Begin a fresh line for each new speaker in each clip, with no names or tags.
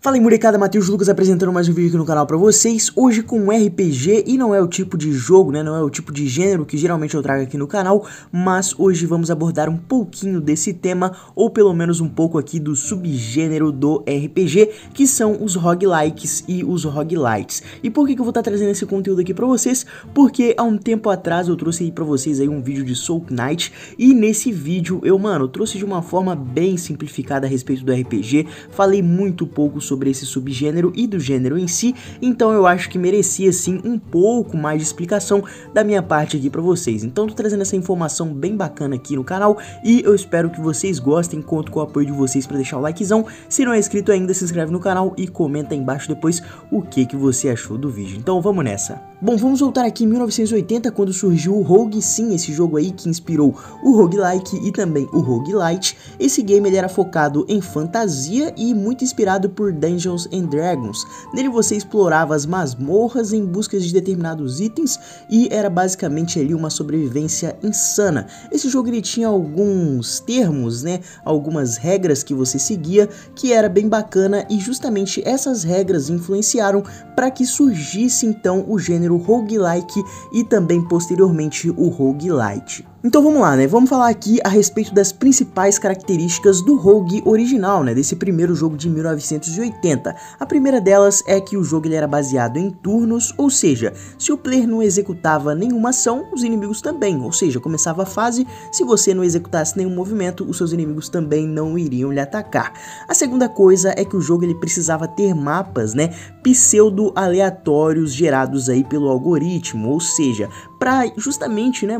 Fala aí, molecada, Matheus Lucas apresentando mais um vídeo aqui no canal pra vocês. Hoje com um RPG, e não é o tipo de jogo, né, não é o tipo de gênero que geralmente eu trago aqui no canal, mas hoje vamos abordar um pouquinho desse tema, ou pelo menos um pouco aqui do subgênero do RPG, que são os roguelikes e os roguelites. E por que eu vou estar trazendo esse conteúdo aqui pra vocês? Porque há um tempo atrás eu trouxe aí pra vocês aí um vídeo de Soul Knight, e nesse vídeo eu, trouxe de uma forma bem simplificada a respeito do RPG, falei muito pouco sobre esse subgênero e do gênero em si, então eu acho que merecia sim um pouco mais de explicação da minha parte aqui pra vocês. Então tô trazendo essa informação bem bacana aqui no canal e eu espero que vocês gostem, conto com o apoio de vocês pra deixar o likezão. Se não é inscrito ainda, se inscreve no canal e comenta aí embaixo depois o que você achou do vídeo. Então vamos nessa. Bom, vamos voltar aqui em 1980, quando surgiu o Rogue, sim, esse jogo aí que inspirou o roguelike e também o roguelite. Esse game ele era focado em fantasia e muito inspirado por Dungeons and Dragons. Nele você explorava as masmorras em busca de determinados itens e era basicamente ali uma sobrevivência insana. Esse jogo ele tinha alguns termos, né, algumas regras que você seguia, que era bem bacana, e justamente essas regras influenciaram para que surgisse então o gênero roguelike e também posteriormente o roguelite. Então vamos lá, né? Vamos falar aqui a respeito das principais características do Rogue original, né? Desse primeiro jogo de 1980. A primeira delas é que o jogo ele era baseado em turnos, ou seja, se o player não executava nenhuma ação, os inimigos também. Ou seja, começava a fase, se você não executasse nenhum movimento, os seus inimigos também não iriam lhe atacar. A segunda coisa é que o jogo ele precisava ter mapas, né? Pseudo-aleatórios gerados aí pelo algoritmo, ou seja, pra justamente, né,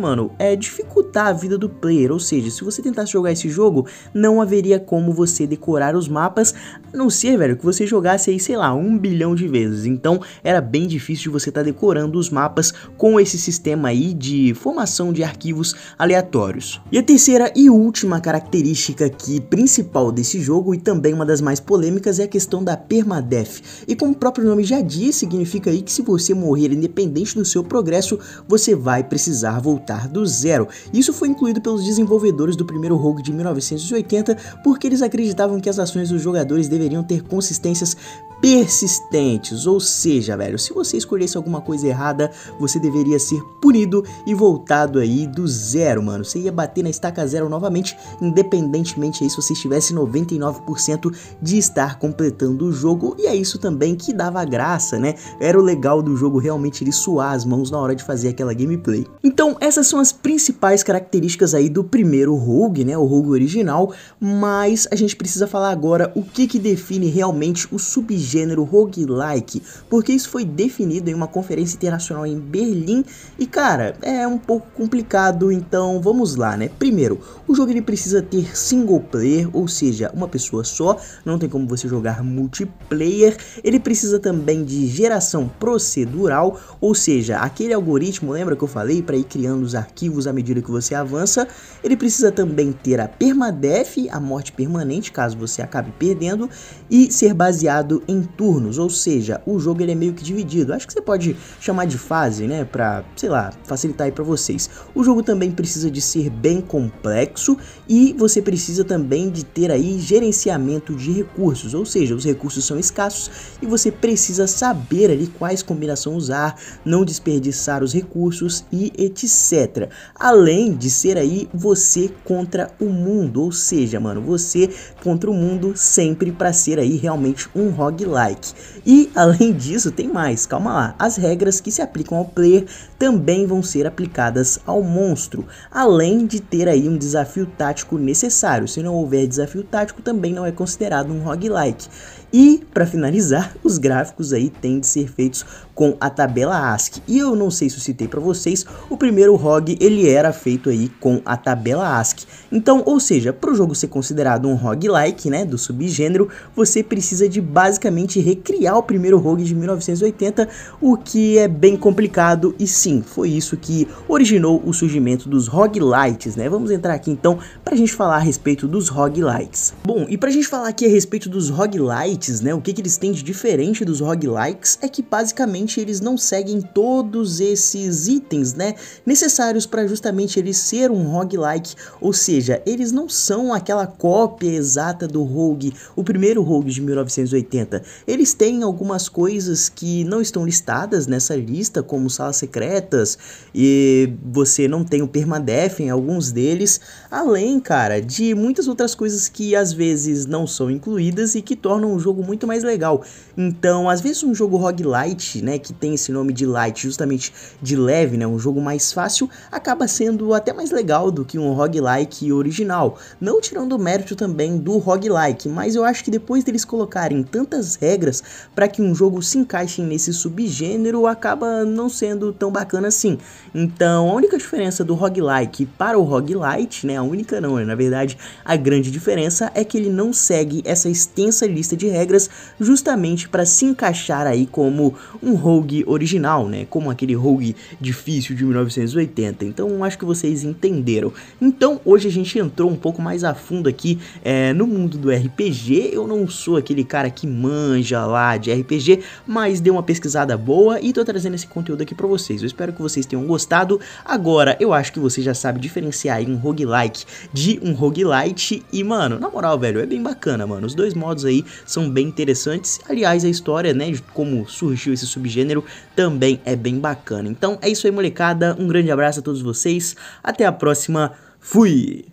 dificultar a vida do player. Ou seja, se você tentasse jogar esse jogo, não haveria como você decorar os mapas, a não ser, velho, que você jogasse aí, sei lá, 1 bilhão de vezes. Então, era bem difícil de você estar decorando os mapas com esse sistema aí de formação de arquivos aleatórios. E a terceira e última característica aqui, principal desse jogo, e também uma das mais polêmicas, é a questão da permadeath. E como o próprio nome já diz, significa aí que se você morrer independente do seu progresso, você vai precisar voltar do zero. Isso foi incluído pelos desenvolvedores do primeiro Rogue de 1980, porque eles acreditavam que as ações dos jogadores deveriam ter consistências persistentes, ou seja, velho, se você escolhesse alguma coisa errada, você deveria ser punido e voltado aí do zero, mano. Você ia bater na estaca zero novamente, independentemente aí se você estivesse 99% de estar completando o jogo, e é isso também que dava graça, né? Era o legal do jogo, realmente ele suar as mãos na hora de fazer aquela gameplay. Então essas são as principais características aí do primeiro Rogue, né, o Rogue original, mas a gente precisa falar agora o que define realmente o subgênero roguelike, porque isso foi definido em uma conferência internacional em Berlim e, cara, é um pouco complicado, então vamos lá, né? Primeiro, o jogo ele precisa ter single player, ou seja, uma pessoa só, não tem como você jogar multiplayer. Ele precisa também de geração procedural, ou seja, aquele algoritmo, lembra que eu falei, para ir criando os arquivos à medida que você avança. Ele precisa também ter a permadeath, a morte permanente, caso você acabe perdendo, e ser baseado em turnos, ou seja, o jogo ele é meio que dividido. Acho que você pode chamar de fase, né, pra, sei lá, facilitar aí pra vocês. O jogo também precisa de ser bem complexo e você precisa também de ter aí gerenciamento de recursos, ou seja, os recursos são escassos e você precisa saber ali quais combinações usar, não desperdiçar os recursos e etc. Além de ser aí você contra o mundo, ou seja, você contra o mundo sempre para ser aí realmente um roguelike. E além disso tem mais, calma lá, as regras que se aplicam ao player também vão ser aplicadas ao monstro, além de ter aí um desafio tático necessário. Se não houver desafio tático, também não é considerado um roguelike. E para finalizar, os gráficos aí têm de ser feitos com a tabela ASCII. E eu não sei se eu citei para vocês, o primeiro Rogue ele era feito aí com a tabela ASCII. Então, ou seja, para o jogo ser considerado um roguelike, né, do subgênero, você precisa de basicamente recriar o primeiro Rogue de 1980, o que é bem complicado, e sim, foi isso que originou o surgimento dos roguelites, né? Vamos entrar aqui então para a gente falar a respeito dos roguelites. Bom, e para a gente falar aqui a respeito dos roguelites, né, o que eles têm de diferente dos roguelikes é que basicamente eles não seguem todos esses itens, né, necessários para justamente ele ser um roguelike, ou seja, eles não são aquela cópia exata do Rogue, o primeiro Rogue de 1980. Eles têm algumas coisas que não estão listadas nessa lista, como salas secretas, e você não tem o permadeath em alguns deles, além, cara, de muitas outras coisas que às vezes não são incluídas e que tornam o jogo muito mais legal. Então, às vezes um jogo roguelite, né, que tem esse nome de light, justamente de leve, né, um jogo mais fácil, acaba sendo até mais legal do que um roguelike original. Não tirando o mérito também do roguelike, mas eu acho que depois deles colocarem tantas regras para que um jogo se encaixe nesse subgênero, acaba não sendo tão bacana assim. Então, a única diferença do roguelike para o roguelite, né, a única não, na verdade, a grande diferença é que ele não segue essa extensa lista de regras justamente para se encaixar aí como um rogue original, né, como aquele rogue difícil de 1980. Então, acho que vocês entenderam. Então, hoje a gente entrou um pouco mais a fundo aqui no mundo do RPG. Eu não sou aquele cara que manja lá de RPG, mas dei uma pesquisada boa e tô trazendo esse conteúdo aqui pra vocês. Eu espero que vocês tenham gostado. Agora, eu acho que você já sabe diferenciar aí um roguelike de um roguelite e, mano, na moral, velho, é bem bacana, mano. Os dois modos aí são bem interessantes. Aliás, a história, né, de como surgiu esse subgênero também é bem bacana. Então, é isso aí, molecada. Um grande abraço a todos vocês. Até a próxima. Fui!